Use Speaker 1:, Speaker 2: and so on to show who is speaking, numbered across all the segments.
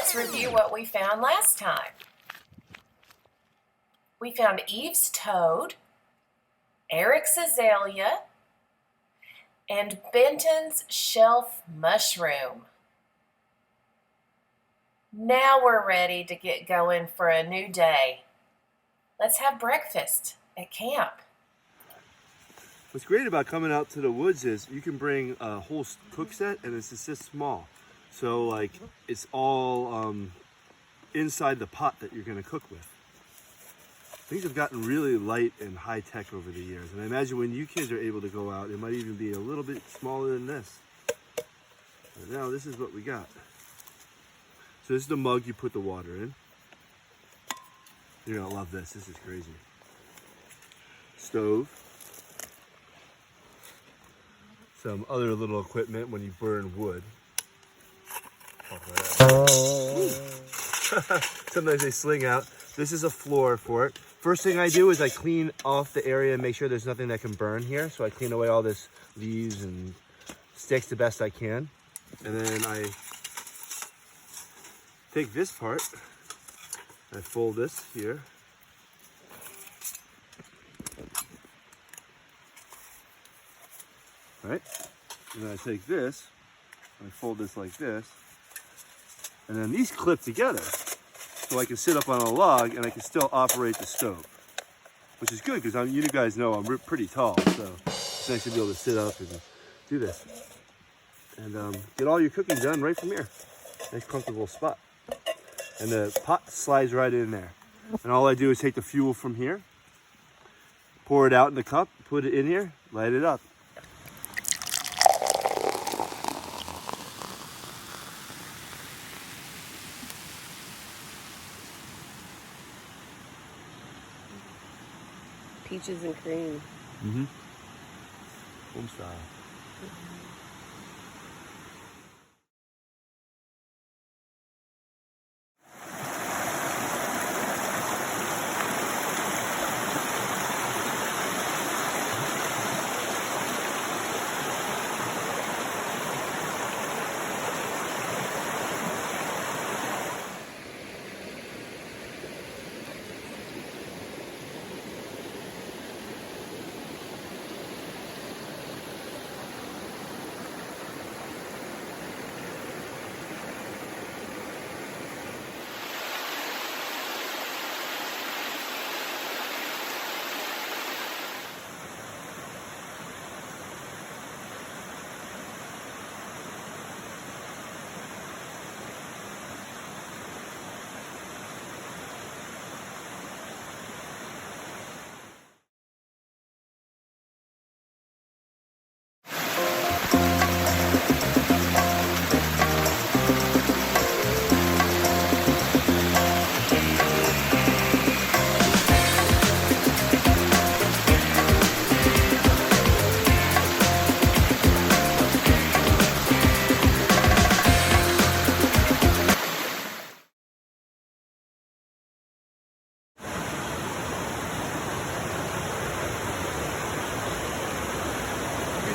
Speaker 1: let's review what we found last time. We found Eve's toad, Erik's azalea, and Benton's shelf mushroom. Now we're ready to get going for a new day. Let's have breakfast at camp.
Speaker 2: What's great about coming out to the woods is you can bring a whole cook set, and it's just this small. So like it's all inside the pot that you're going to cook with. Things have gotten really light and high tech over the years. And I imagine when you kids are able to go out, it might even be a little bit smaller than this. But now this is what we got. So this is the mug you put the water in. You're going to love this. This is crazy. Stove. Some other little equipment when you burn wood. Sometimes they sling out. This is a floor for it. First thing I do is I clean off the area and make sure there's nothing that can burn here. So I clean away all this leaves and sticks the best I can. And then I take this part, I fold this here. Right? And then I take this, I fold this like this, and then these clip together. So I can sit up on a log and I can still operate the stove, which is good because you guys know I'm pretty tall, so it's nice to be able to sit up and do this. And get all your cooking done right from here. Nice comfortable spot. And the pot slides right in there. And all I do is take the fuel from here, pour it out in the cup, put it in here, light it up.
Speaker 3: Peaches and cream.
Speaker 2: Mm-hmm. Home style.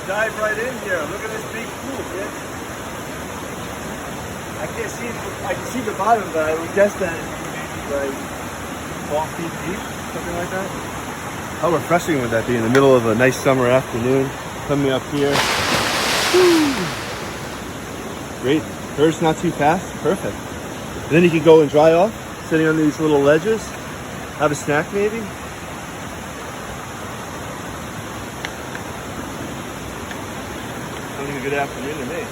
Speaker 2: Dive right in here. Look at this big pool, kid. I can't see it. I can see the bottom, but I would guess that it's maybe like 12 feet deep, something like that. How refreshing would that be in the middle of a nice summer afternoon? Coming up here. Woo. Great. Hers not too fast. Perfect. And then you can go and dry off, sitting on these little ledges. Have a snack maybe. A good afternoon to me.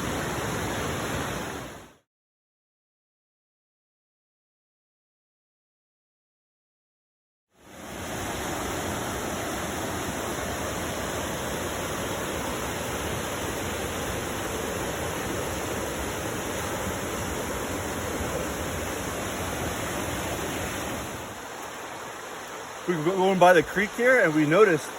Speaker 2: We were going by the creek here and we noticed,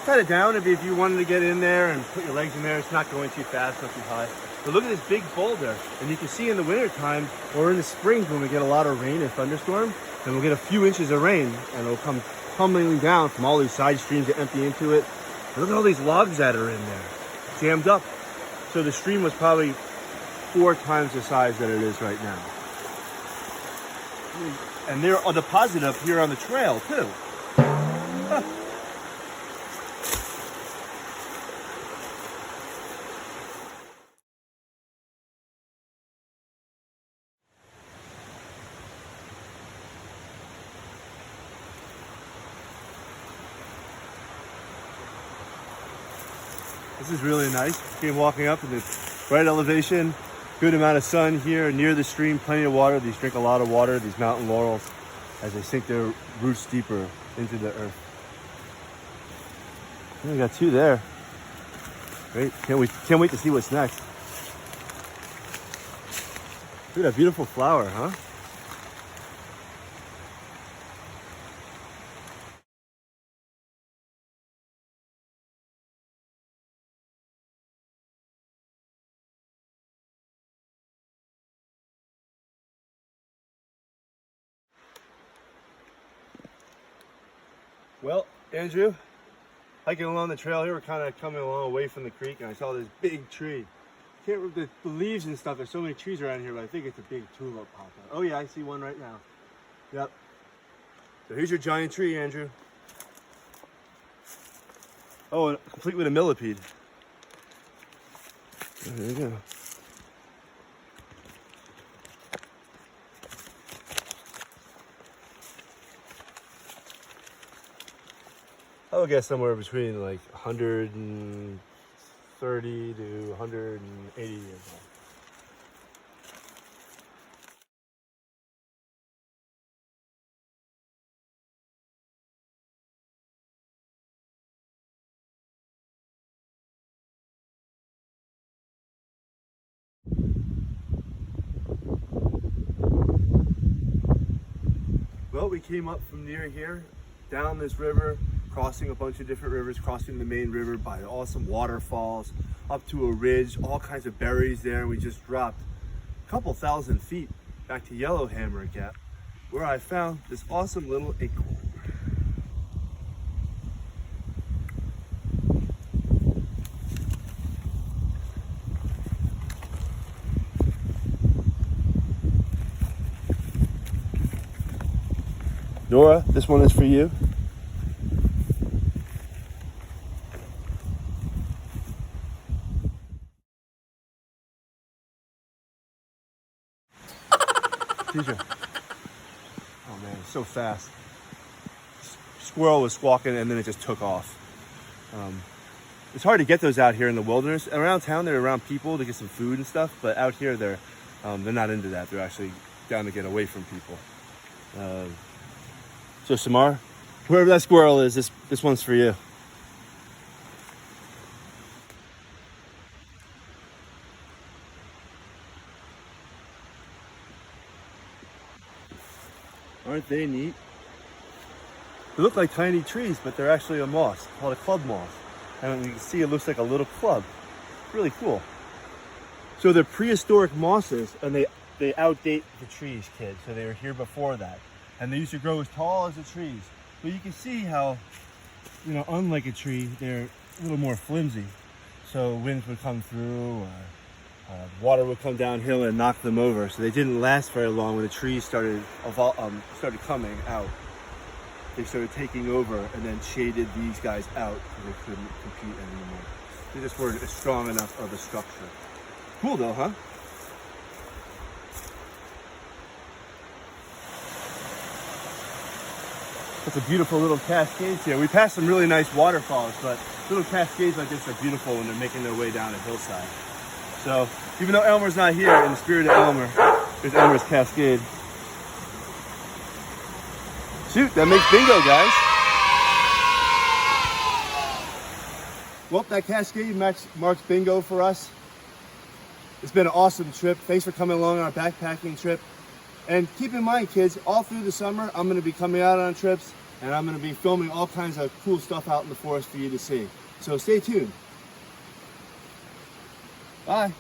Speaker 2: kind of down if you wanted to get in there and put your legs in there. It's not going too fast, not too high. But look at this big boulder. And you can see in the wintertime or in the springs when we get a lot of rain and thunderstorm, and we'll get a few inches of rain and it'll come tumbling down from all these side streams that empty into it. And look at all these logs that are in there, jammed up. So the stream was probably 4 times the size that it is right now. And they're deposited up here on the trail too. Huh. This is really nice. Came walking up in the right elevation, good amount of sun here near the stream, plenty of water. These drink a lot of water, these mountain laurels, as they sink their roots deeper into the earth. And we got 2 there. Great, can't wait to see what's next. Look at that beautiful flower, huh? Well, Andrew, hiking along the trail here, we're kind of coming along away from the creek, and I saw this big tree. The leaves and stuff, there's so many trees around here, but I think it's a big tulip popped out. Oh yeah, I see one right now. Yep. So here's your giant tree, Andrew. Oh, and complete with a millipede. There you go. I would guess somewhere between like 130 to 180 years old. Well, we came up from near here, down this river, crossing a bunch of different rivers, crossing the main river by awesome waterfalls, up to a ridge, all kinds of berries there. We just dropped a couple thousand feet back to Yellowhammer Gap, where I found this awesome little acorn. Nora, this one is for you. Teacher. Oh man, it's so fast. Squirrel was squawking and then it just took off. It's hard to get those out here in the wilderness. Around town, they're around people to get some food and stuff, but out here, they're not into that. They're actually down to get away from people. So Samar, whoever that squirrel is, this one's for you. Aren't they neat? They look like tiny trees, but they're actually a moss called a club moss. And you can see it looks like a little club. Really cool. So they're prehistoric mosses, and they outdate the trees, kids. So they were here before that. And they used to grow as tall as the trees. But you can see how, unlike a tree, they're a little more flimsy. So winds would come through, or water would come downhill and knock them over. So they didn't last very long when the trees started coming out. They started taking over and then shaded these guys out because they couldn't compete anymore. They just weren't strong enough of a structure. Cool though, huh? It's a beautiful little cascade here. We passed some really nice waterfalls, but little cascades like this are beautiful when they're making their way down a hillside. So even though Elmer's not here, in the spirit of Elmer, there's Elmer's Cascade. Shoot, that makes bingo, guys. Well, that cascade marks bingo for us. It's been an awesome trip. Thanks for coming along on our backpacking trip. And keep in mind, kids, all through the summer, I'm going to be coming out on trips, and I'm going to be filming all kinds of cool stuff out in the forest for you to see. So stay tuned. Bye.